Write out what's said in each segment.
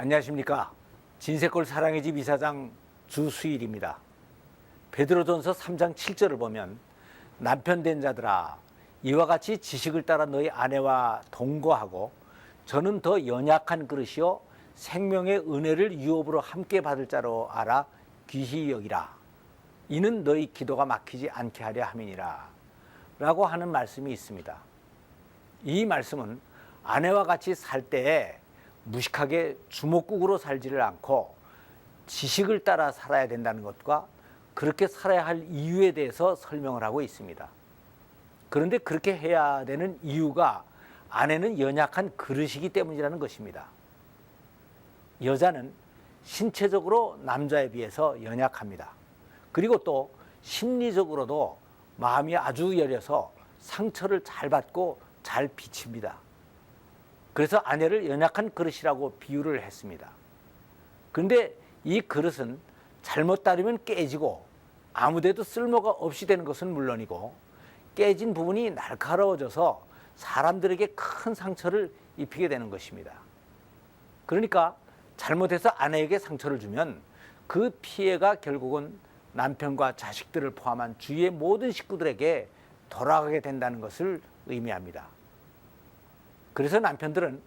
안녕하십니까. 진세골 사랑의 집 이사장 주수일입니다. 베드로전서 3장 7절을 보면 남편 된 자들아 이와 같이 지식을 따라 너희 아내와 동거하고 저는 더 연약한 그릇이요 생명의 은혜를 유업으로 함께 받을 자로 알아 귀히 여기라. 이는 너희 기도가 막히지 않게 하려 함이니라 라고 하는 말씀이 있습니다. 이 말씀은 아내와 같이 살 때에 무식하게 주먹국으로 살지를 않고 지식을 따라 살아야 된다는 것과 그렇게 살아야 할 이유에 대해서 설명을 하고 있습니다. 그런데 그렇게 해야 되는 이유가 아내는 연약한 그릇이기 때문이라는 것입니다. 여자는 신체적으로 남자에 비해서 연약합니다. 그리고 또 심리적으로도 마음이 아주 여려서 상처를 잘 받고 잘 비칩니다. 그래서 아내를 연약한 그릇이라고 비유를 했습니다. 그런데 이 그릇은 잘못 다루면 깨지고 아무데도 쓸모가 없이 되는 것은 물론이고 깨진 부분이 날카로워져서 사람들에게 큰 상처를 입히게 되는 것입니다. 그러니까 잘못해서 아내에게 상처를 주면 그 피해가 결국은 남편과 자식들을 포함한 주위의 모든 식구들에게 돌아가게 된다는 것을 의미합니다. 그래서 남편들은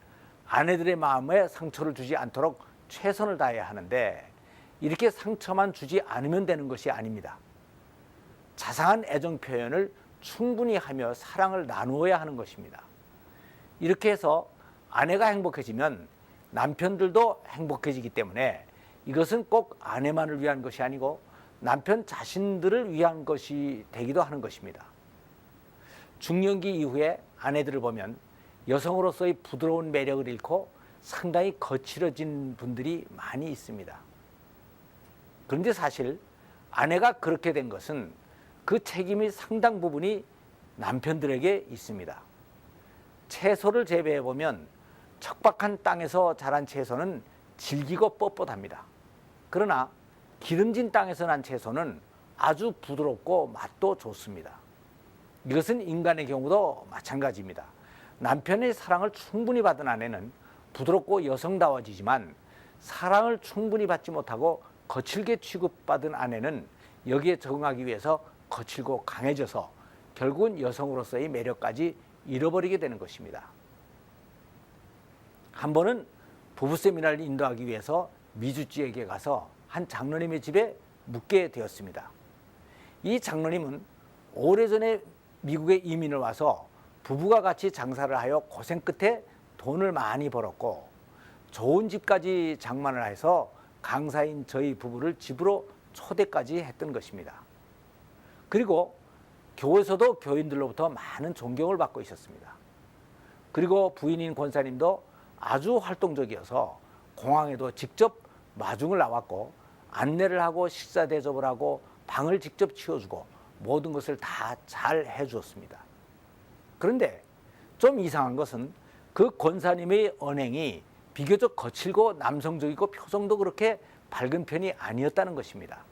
아내들의 마음에 상처를 주지 않도록 최선을 다해야 하는데 이렇게 상처만 주지 않으면 되는 것이 아닙니다. 자상한 애정 표현을 충분히 하며 사랑을 나누어야 하는 것입니다. 이렇게 해서 아내가 행복해지면 남편들도 행복해지기 때문에 이것은 꼭 아내만을 위한 것이 아니고 남편 자신들을 위한 것이 되기도 하는 것입니다. 중년기 이후에 아내들을 보면 여성으로서의 부드러운 매력을 잃고 상당히 거칠어진 분들이 많이 있습니다. 그런데 사실 아내가 그렇게 된 것은 그 책임이 상당 부분이 남편들에게 있습니다. 채소를 재배해 보면 척박한 땅에서 자란 채소는 질기고 뻣뻣합니다. 그러나 기름진 땅에서 난 채소는 아주 부드럽고 맛도 좋습니다. 이것은 인간의 경우도 마찬가지입니다. 남편의 사랑을 충분히 받은 아내는 부드럽고 여성다워지지만 사랑을 충분히 받지 못하고 거칠게 취급받은 아내는 여기에 적응하기 위해서 거칠고 강해져서 결국은 여성으로서의 매력까지 잃어버리게 되는 것입니다. 한 번은 부부 세미나를 인도하기 위해서 미주 지역에 가서 한 장로님의 집에 묵게 되었습니다. 이 장로님은 오래전에 미국에 이민을 와서 부부가 같이 장사를 하여 고생 끝에 돈을 많이 벌었고 좋은 집까지 장만을 해서 강사인 저희 부부를 집으로 초대까지 했던 것입니다. 그리고 교회에서도 교인들로부터 많은 존경을 받고 있었습니다. 그리고 부인인 권사님도 아주 활동적이어서 공항에도 직접 마중을 나왔고 안내를 하고 식사 대접을 하고 방을 직접 치워주고 모든 것을 다 잘 해주었습니다. 그런데 좀 이상한 것은 그 권사님의 언행이 비교적 거칠고 남성적이고 표정도 그렇게 밝은 편이 아니었다는 것입니다.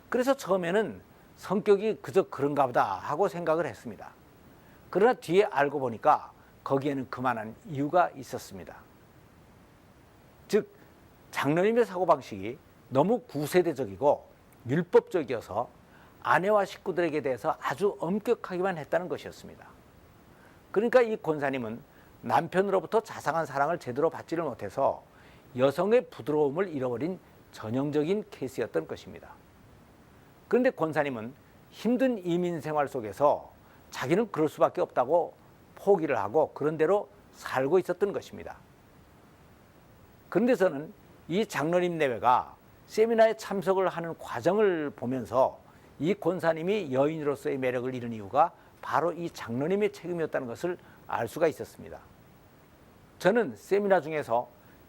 그래서 처음에는 성격이 그저 그런가 보다 하고 생각을 했습니다. 그러나 뒤에 알고 보니까 거기에는 그만한 이유가 있었습니다. 즉 장로님의 사고방식이 너무 구세대적이고 율법적이어서 아내와 식구들에게 대해서 아주 엄격하기만 했다는 것이었습니다. 그러니까 이 권사님은 남편으로부터 자상한 사랑을 제대로 받지를 못해서 여성의 부드러움을 잃어버린 전형적인 케이스였던 것입니다. 그런데 권사님은 힘든 이민 생활 속에서 자기는 그럴 수밖에 없다고 포기를 하고 그런 대로 살고 있었던 것입니다. 그런데 저는 이 장로님 내외가 세미나에 참석을 하는 과정을 보면서 이 권사님이 여인으로서의 매력을 잃은 이유가 바로 이 장로님의 책임이었다는 것을 알 수가 있었습니다. 저는 세미나 중에서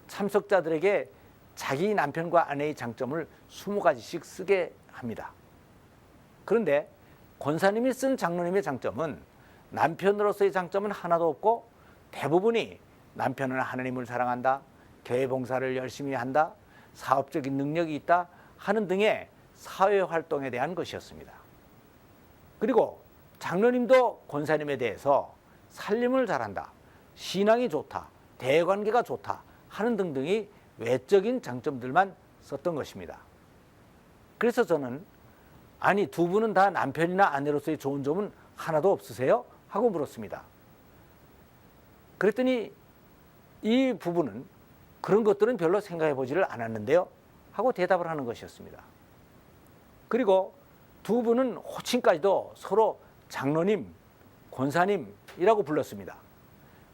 참석자들에게 자기 남편과 아내의 장점을 20가지씩 쓰게 합니다. 그런데 권사님이 쓴 장로님의 장점은 남편으로서의 장점은 하나도 없고 대부분이 남편은 하나님을 사랑한다, 교회 봉사를 열심히 한다, 사업적인 능력이 있다 하는 등의 사회활동에 대한 것이었습니다. 그리고 장로님도 권사님에 대해서 살림을 잘한다, 신앙이 좋다, 대관계가 좋다 하는 등등이 외적인 장점들만 썼던 것입니다. 그래서 저는 아니 두 분은 다 남편이나 아내로서의 좋은 점은 하나도 없으세요? 하고 물었습니다. 그랬더니 이 부부는 그런 것들은 별로 생각해 보지를 않았는데요 하고 대답을 하는 것이었습니다. 그리고 두 분은 호칭까지도 서로 장로님, 권사님이라고 불렀습니다.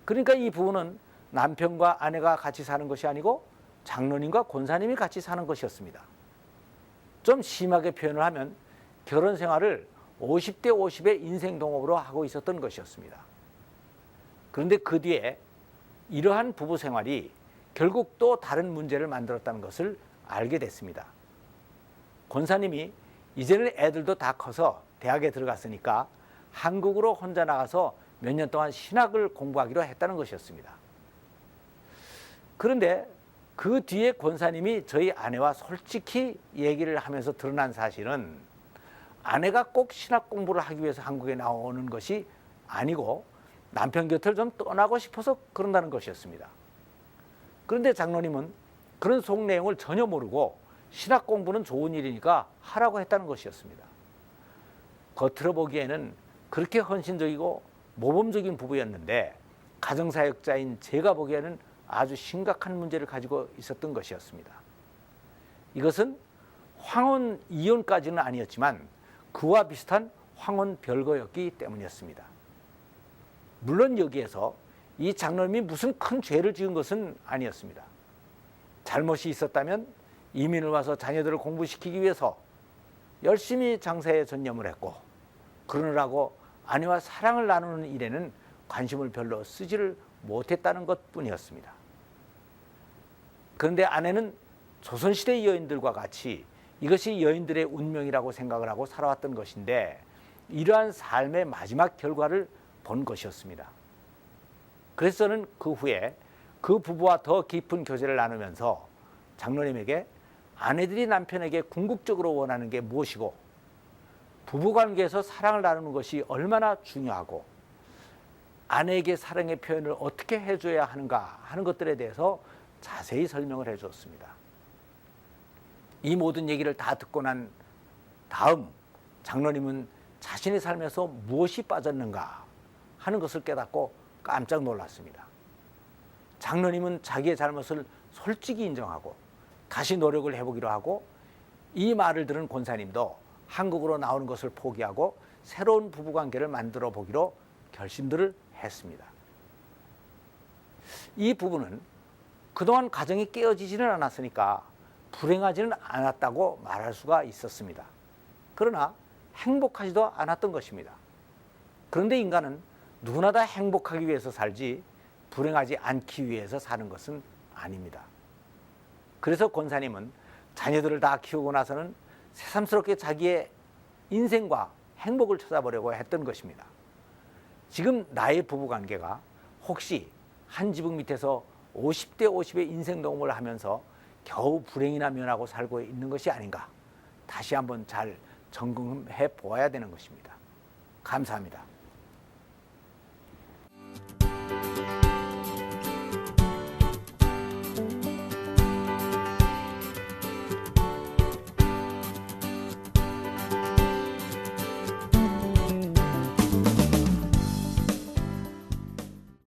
그러니까 이 부부는 남편과 아내가 같이 사는 것이 아니고 장로님과 권사님이 같이 사는 것이었습니다. 좀 심하게 표현을 하면 결혼 생활을 50대 50의 인생 동업으로 하고 있었던 것이었습니다. 그런데 그 뒤에 이러한 부부 생활이 결국 또 다른 문제를 만들었다는 것을 알게 됐습니다. 권사님이 이제는 애들도 다 커서 대학에 들어갔으니까 한국으로 혼자 나가서 몇 년 동안 신학을 공부하기로 했다는 것이었습니다. 그런데 그 뒤에 권사님이 저희 아내와 솔직히 얘기를 하면서 드러난 사실은 아내가 꼭 신학 공부를 하기 위해서 한국에 나오는 것이 아니고 남편 곁을 좀 떠나고 싶어서 그런다는 것이었습니다. 그런데 장로님은 그런 속 내용을 전혀 모르고 신학 공부는 좋은 일이니까 하라고 했다는 것이었습니다. 겉으로 보기에는 그렇게 헌신적이고 모범적인 부부였는데 가정사역자인 제가 보기에는 아주 심각한 문제를 가지고 있었던 것이었습니다. 이것은 황혼 이혼까지는 아니었지만 그와 비슷한 황혼 별거였기 때문이었습니다. 물론 여기에서 이 장로님이 무슨 큰 죄를 지은 것은 아니었습니다. 잘못이 있었다면 이민을 와서 자녀들을 공부시키기 위해서 열심히 장사에 전념을 했고 그러느라고 아내와 사랑을 나누는 일에는 관심을 별로 쓰지를 못했다는 것뿐이었습니다. 그런데 아내는 조선시대 여인들과 같이 이것이 여인들의 운명이라고 생각을 하고 살아왔던 것인데 이러한 삶의 마지막 결과를 본 것이었습니다. 그래서 저는 그 후에 그 부부와 더 깊은 교제를 나누면서 장로님에게 아내들이 남편에게 궁극적으로 원하는 게 무엇이고 부부관계에서 사랑을 나누는 것이 얼마나 중요하고 아내에게 사랑의 표현을 어떻게 해줘야 하는가 하는 것들에 대해서 자세히 설명을 해주었습니다. 이 모든 얘기를 다 듣고 난 다음 장로님은 자신의 삶에서 무엇이 빠졌는가 하는 것을 깨닫고 깜짝 놀랐습니다. 장로님은 자기의 잘못을 솔직히 인정하고 다시 노력을 해보기로 하고 이 말을 들은 권사님도 한국으로 나오는 것을 포기하고 새로운 부부관계를 만들어 보기로 결심들을 했습니다. 이 부부는 그동안 가정이 깨어지지는 않았으니까 불행하지는 않았다고 말할 수가 있었습니다. 그러나 행복하지도 않았던 것입니다. 그런데 인간은 누구나 다 행복하기 위해서 살지 불행하지 않기 위해서 사는 것은 아닙니다. 그래서 권사님은 자녀들을 다 키우고 나서는 새삼스럽게 자기의 인생과 행복을 찾아보려고 했던 것입니다. 지금 나의 부부관계가 혹시 한 지붕 밑에서 50대 50의 인생동업을 하면서 겨우 불행이나 면하고 살고 있는 것이 아닌가 다시 한번 잘 점검해 보아야 되는 것입니다. 감사합니다.